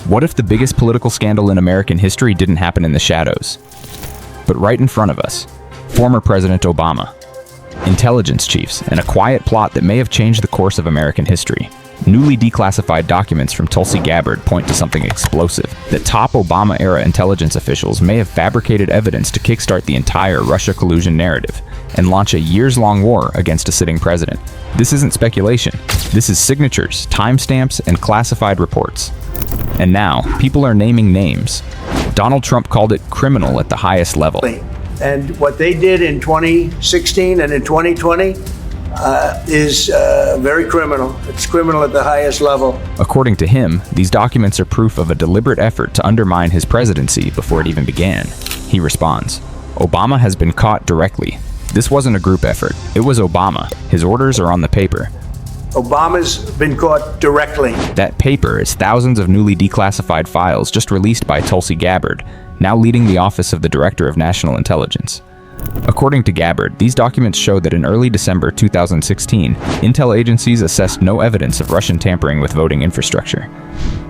What if the biggest political scandal in American history didn't happen in the shadows, but right in front of us? Former President Obama, intelligence chiefs, and a quiet plot that may have changed the course of American history. Newly declassified documents from Tulsi Gabbard point to something explosive, that top Obama-era intelligence officials may have fabricated evidence to kickstart the entire Russia collusion narrative and launch a years-long war against a sitting president. This isn't speculation. This is signatures, timestamps, and classified reports. And now, people are naming names. Donald Trump called it criminal at the highest level. And what they did in 2016 and in 2020 is very criminal. It's criminal at the highest level. According to him, these documents are proof of a deliberate effort to undermine his presidency before it even began. He responds, "Obama has been caught directly. This wasn't a group effort. It was Obama. His orders are on the paper." Obama's been caught directly. That paper is thousands of newly declassified files just released by Tulsi Gabbard, now leading the Office of the Director of National Intelligence. According to Gabbard, these documents show that in early December 2016, intel agencies assessed no evidence of Russian tampering with voting infrastructure.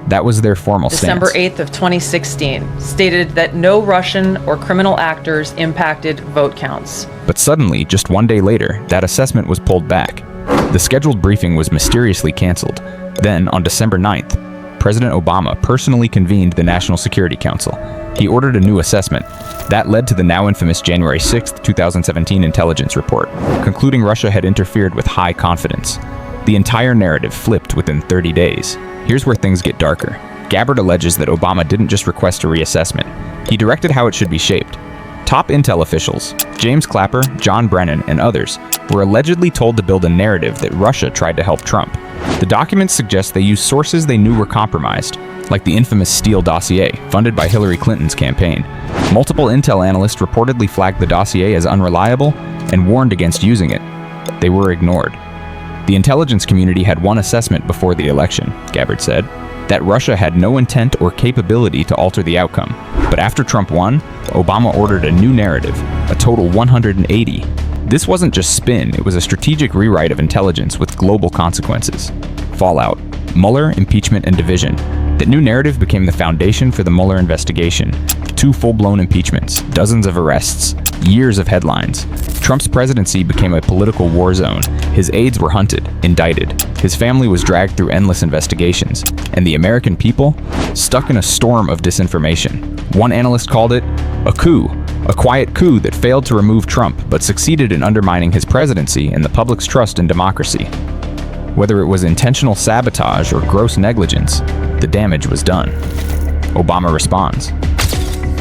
That was their formal stance. December 8th of 2016 stated that no Russian or criminal actors impacted vote counts. But suddenly, just one day later, that assessment was pulled back. The scheduled briefing was mysteriously canceled. Then, on December 9th, President Obama personally convened the National Security Council. He ordered a new assessment. That led to the now infamous January 6th, 2017 intelligence report, concluding Russia had interfered with high confidence. The entire narrative flipped within 30 days. Here's where things get darker. Gabbard alleges that Obama didn't just request a reassessment. He directed how it should be shaped. Top intel officials, James Clapper, John Brennan, and others, were allegedly told to build a narrative that Russia tried to help Trump. The documents suggest they used sources they knew were compromised, like the infamous Steele dossier, funded by Hillary Clinton's campaign. Multiple intel analysts reportedly flagged the dossier as unreliable and warned against using it. They were ignored. The intelligence community had one assessment before the election, Gabbard said, that Russia had no intent or capability to alter the outcome. But after Trump won, Obama ordered a new narrative, a total 180. This wasn't just spin, it was a strategic rewrite of intelligence with global consequences. Fallout, Mueller, impeachment, and division. That new narrative became the foundation for the Mueller investigation. 2 full-blown impeachments, dozens of arrests, years of headlines. Trump's presidency became a political war zone. His aides were hunted, indicted. His family was dragged through endless investigations. And the American people, stuck in a storm of disinformation. One analyst called it a coup, a quiet coup that failed to remove Trump but succeeded in undermining his presidency and the public's trust in democracy. Whether it was intentional sabotage or gross negligence, the damage was done. Obama responds.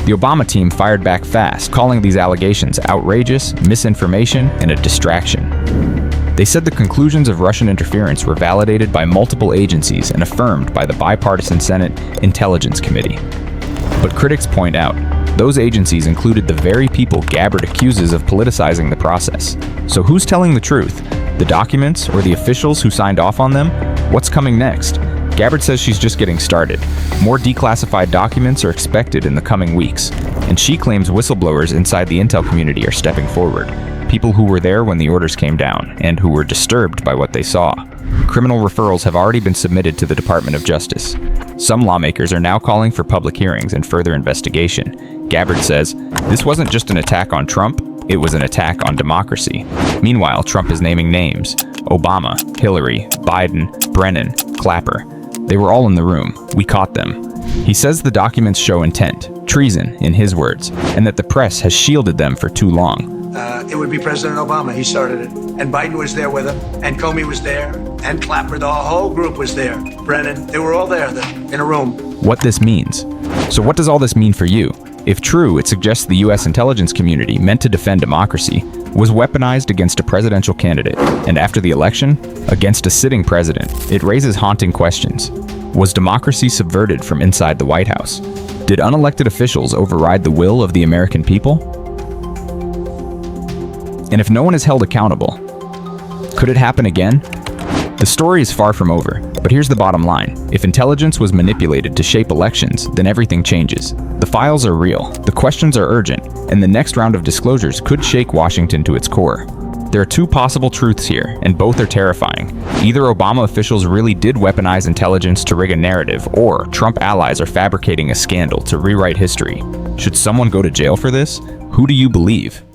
The Obama team fired back fast, calling these allegations outrageous, misinformation, and a distraction. They said the conclusions of Russian interference were validated by multiple agencies and affirmed by the bipartisan Senate Intelligence Committee. But critics point out, those agencies included the very people Gabbard accuses of politicizing the process. So who's telling the truth? The documents or the officials who signed off on them? What's coming next? Gabbard says she's just getting started. More declassified documents are expected in the coming weeks, and she claims whistleblowers inside the intel community are stepping forward. People who were there when the orders came down, and who were disturbed by what they saw. Criminal referrals have already been submitted to the Department of Justice. Some lawmakers are now calling for public hearings and further investigation. Gabbard says, this wasn't just an attack on Trump, it was an attack on democracy. Meanwhile, Trump is naming names. Obama, Hillary, Biden, Brennan, Clapper. They were all in the room. We caught them. He says the documents show intent, treason, in his words, and that the press has shielded them for too long. It would be President Obama. He started it. And Biden was there with him. And Comey was there. And Clapper, the whole group was there. Brennan, they were all there in a room. What this means. So what does all this mean for you? If true, it suggests the U.S. intelligence community, meant to defend democracy, was weaponized against a presidential candidate, and after the election, against a sitting president. It raises haunting questions. Was democracy subverted from inside the White House? Did unelected officials override the will of the American people? And if no one is held accountable, could it happen again? The story is far from over, but here's the bottom line. If intelligence was manipulated to shape elections, then everything changes. The files are real, the questions are urgent, and the next round of disclosures could shake Washington to its core. There are two possible truths here, and both are terrifying. Either Obama officials really did weaponize intelligence to rig a narrative, or Trump allies are fabricating a scandal to rewrite history. Should someone go to jail for this? Who do you believe?